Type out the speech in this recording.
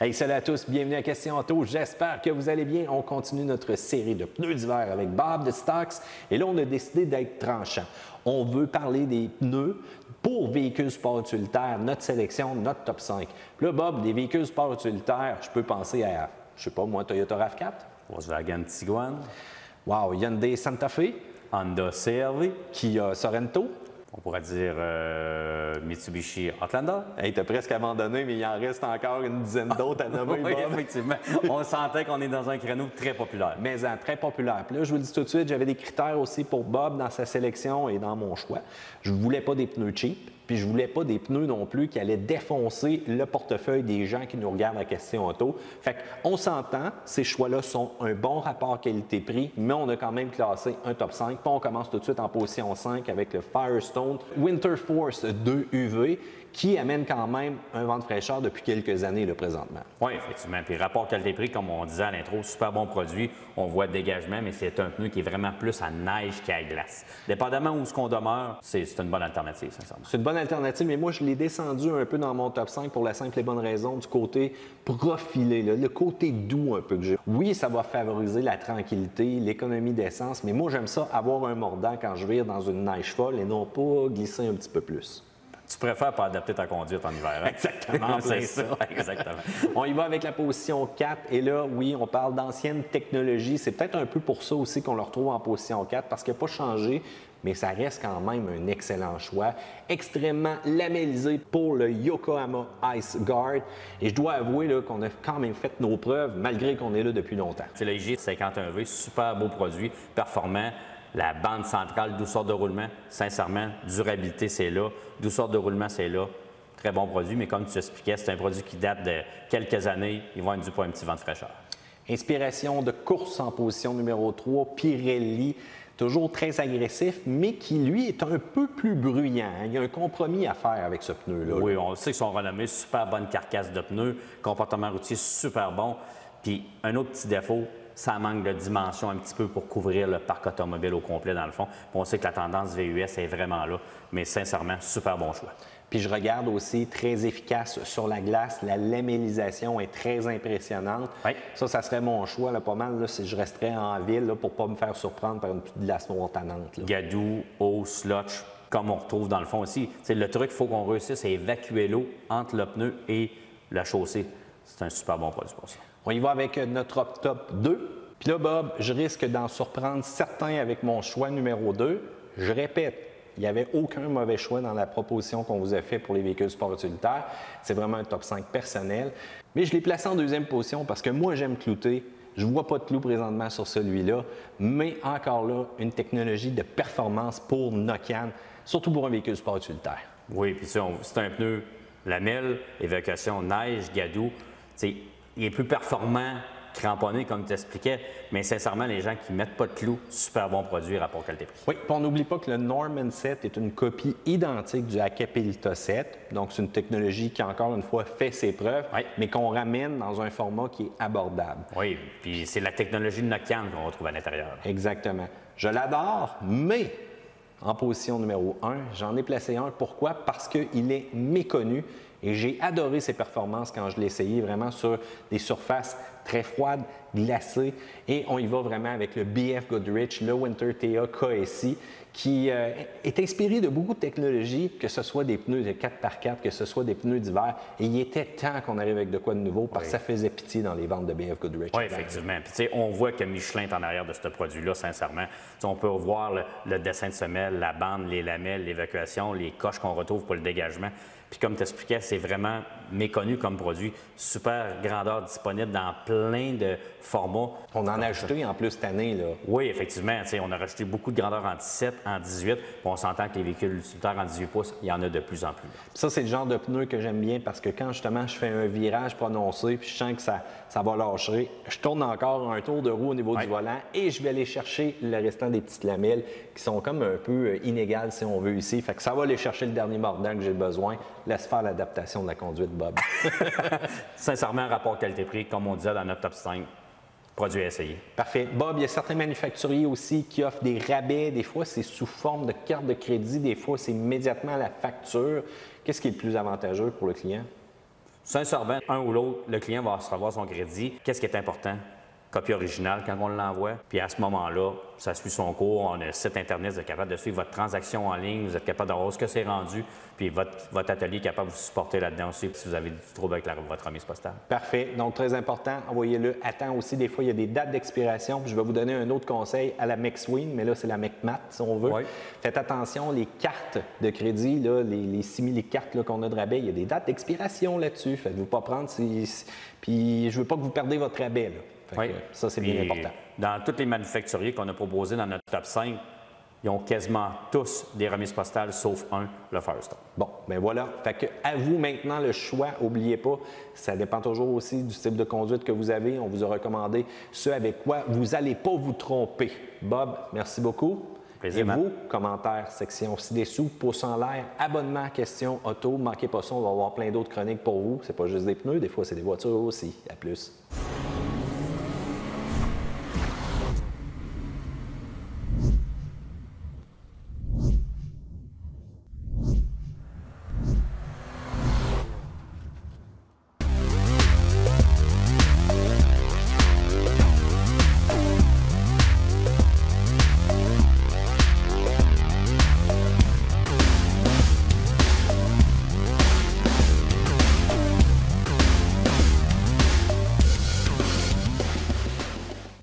Hey, salut à tous, bienvenue à Question Auto. J'espère que vous allez bien. On continue notre série de pneus d'hiver avec Bob de Stocks. Et là, on a décidé d'être tranchant. On veut parler des pneus pour véhicules sport utilitaires, notre sélection, notre top 5. Puis là, Bob, des véhicules sport utilitaires, je peux penser à, je sais pas moi, Toyota RAV4, Volkswagen Tiguan, wow, Hyundai Santa Fe, Honda CR-V, Kia Sorento. on pourrait dire Mitsubishi Outlander. Hey, t'as presque abandonné, mais il en reste encore une dizaine d'autres à nommer, Oui, Bob. effectivement. On sentait qu'on est dans un créneau très populaire. Mais très populaire. Puis là, je vous le dis tout de suite, j'avais des critères aussi pour Bob dans sa sélection et dans mon choix. Je ne voulais pas des pneus cheap, puis je ne voulais pas des pneus non plus qui allaient défoncer le portefeuille des gens qui nous regardent à Question Auto. Fait qu'on s'entend, ces choix-là sont un bon rapport qualité-prix, mais on a quand même classé un top 5. Puis on commence tout de suite en position 5 avec le Firestone Winter Force 2 UV, qui amène quand même un vent de fraîcheur depuis quelques années là, présentement. Oui, effectivement. Puis rapport qualité-prix, comme on disait à l'intro, super bon produit. On voit le dégagement, mais c'est un pneu qui est vraiment plus à neige qu'à glace. Dépendamment où ce qu'on demeure, c'est une bonne alternative, sincèrement. C'est une bonne alternative, mais moi, je l'ai descendu un peu dans mon top 5 pour la simple et bonne raison du côté profilé, là, le côté doux un peu que j'ai. Oui, ça va favoriser la tranquillité, l'économie d'essence, mais moi, j'aime ça avoir un mordant quand je vire dans une neige folle et non pas glisser un petit peu plus. Tu préfères pas adapter ta conduite en hiver, hein? Exactement, c'est ça. Exactement. On y va avec la position 4. Et là, oui, on parle d'ancienne technologie. C'est peut-être un peu pour ça aussi qu'on le retrouve en position 4 parce qu'il n'a pas changé, mais ça reste quand même un excellent choix. Extrêmement lamellisé pour le Yokohama Ice Guard. Et je dois avouer là, qu'on a quand même fait nos preuves malgré qu'on est là depuis longtemps. C'est le IG51V, super beau produit, performant. La bande centrale, douceur de roulement, sincèrement, durabilité, c'est là. Douceur de roulement, c'est là. Très bon produit, mais comme tu expliquais, c'est un produit qui date de quelques années. Ils vont être dû pour un petit vent de fraîcheur. Inspiration de course en position numéro 3, Pirelli. Toujours très agressif, mais qui, lui, est un peu plus bruyant. Il y a un compromis à faire avec ce pneu-là. Oui, on sait qu'ils sont renommés. Super bonne carcasse de pneus. Comportement routier super bon. Puis, un autre petit défaut, ça manque de dimension un petit peu pour couvrir le parc automobile au complet, dans le fond. Puis on sait que la tendance VUS est vraiment là. Mais sincèrement, super bon choix. Puis je regarde aussi très efficace sur la glace. La lamellisation est très impressionnante. Oui. Ça serait mon choix, là, pas mal, là, si je resterais en ville là, pour ne pas me faire surprendre par une petite glace montanante. Là. Gadou, eau, slotch, comme on retrouve dans le fond aussi. C'est le truc qu'il faut qu'on réussisse, c'est évacuer l'eau entre le pneu et la chaussée. C'est un super bon produit pour ça. On y va avec notre top 2. Puis là, Bob, je risque d'en surprendre certains avec mon choix numéro 2. Je répète, il n'y avait aucun mauvais choix dans la proposition qu'on vous a fait pour les véhicules sport utilitaires. C'est vraiment un top 5 personnel. Mais je l'ai placé en deuxième position parce que moi, j'aime clouter. Je ne vois pas de clou présentement sur celui-là. Mais encore là, une technologie de performance pour Nokian, surtout pour un véhicule sport utilitaire. Oui, puis c'est un pneu lamelle, évacuation neige, gadou. Il est plus performant, cramponné, comme tu expliquais, mais sincèrement, les gens qui ne mettent pas de clous, super bon produit, rapport qualité-prix. Oui, puis on n'oublie pas que le Norman 7 est une copie identique du Hakkapeliitta 7. Donc, c'est une technologie qui, encore une fois, fait ses preuves, oui, mais qu'on ramène dans un format qui est abordable. Oui, puis c'est la technologie de Nokian qu'on retrouve à l'intérieur. Exactement. Je l'adore, mais en position numéro 1, j'en ai placé un. Pourquoi? Parce qu'il est méconnu. Et j'ai adoré ses performances quand je l'ai essayé vraiment sur des surfaces très froides, glacées. Et on y va vraiment avec le BF Goodrich, le Winter TA KSI, qui est inspiré de beaucoup de technologies, que ce soit des pneus de 4x4, que ce soit des pneus d'hiver. Et il était temps qu'on arrive avec de quoi de nouveau parce que ça faisait pitié dans les ventes de BF Goodrich. Oui, effectivement. Puis, on voit que Michelin est en arrière de ce produit-là, sincèrement. T'sais, on peut voir le dessin de semelle, la bande, les lamelles, l'évacuation, les coches qu'on retrouve pour le dégagement. Puis comme tu expliquais, c'est vraiment méconnu comme produit. Super grandeur disponible dans plein de formats. On en a ajouté en plus cette année, là. Oui, effectivement. On a rajouté beaucoup de grandeur en 17, en 18. Puis on s'entend que les véhicules utilitaires en 18 pouces, il y en a de plus en plus. Ça, c'est le genre de pneu que j'aime bien parce que quand justement je fais un virage prononcé puis je sens que ça va lâcher, je tourne encore un tour de roue au niveau du volant et je vais aller chercher le restant des petites lamelles qui sont comme un peu inégales si on veut ici. Fait que ça va aller chercher le dernier mordant que j'ai besoin. Laisse faire l'adaptation de la conduite, Bob. Sincèrement, rapport qualité-prix, comme on disait dans notre top 5, produit à essayer. Parfait. Bob, il y a certains manufacturiers aussi qui offrent des rabais. Des fois, c'est sous forme de carte de crédit. Des fois, c'est immédiatement à la facture. Qu'est-ce qui est le plus avantageux pour le client? Sincèrement, un ou l'autre, le client va recevoir son crédit. Qu'est-ce qui est important? Copie originale quand on l'envoie. Puis à ce moment-là, ça suit son cours. On a un site Internet, vous êtes capable de suivre votre transaction en ligne, vous êtes capable de voir ce que c'est rendu, puis votre atelier est capable de vous supporter là-dedans aussi si vous avez du trouble avec votre remise postale. Parfait. Donc, très important, envoyez-le à temps aussi. Des fois, il y a des dates d'expiration. Puis je vais vous donner un autre conseil à la McSween, mais là, c'est la McMat, si on veut. Oui. Faites attention, les cartes de crédit, là, les simili-cartes qu'on a de rabais, il y a des dates d'expiration là-dessus. Faites-vous pas prendre. Puis je veux pas que vous perdez votre rabais, là. Oui. Ça, c'est bien important. Dans tous les manufacturiers qu'on a proposés dans notre top 5, ils ont quasiment tous des remises postales, sauf un, le Firestone. Bon, ben voilà. Fait que à vous maintenant le choix. N'oubliez pas, ça dépend toujours aussi du type de conduite que vous avez. On vous a recommandé ce avec quoi vous n'allez pas vous tromper. Bob, merci beaucoup. Plaisir, et Matt. vous, commentaires, section ci-dessous, pouce en l'air, abonnement, questions, auto. Manquez pas ça, on va avoir plein d'autres chroniques pour vous. C'est pas juste des pneus, des fois c'est des voitures aussi. À plus.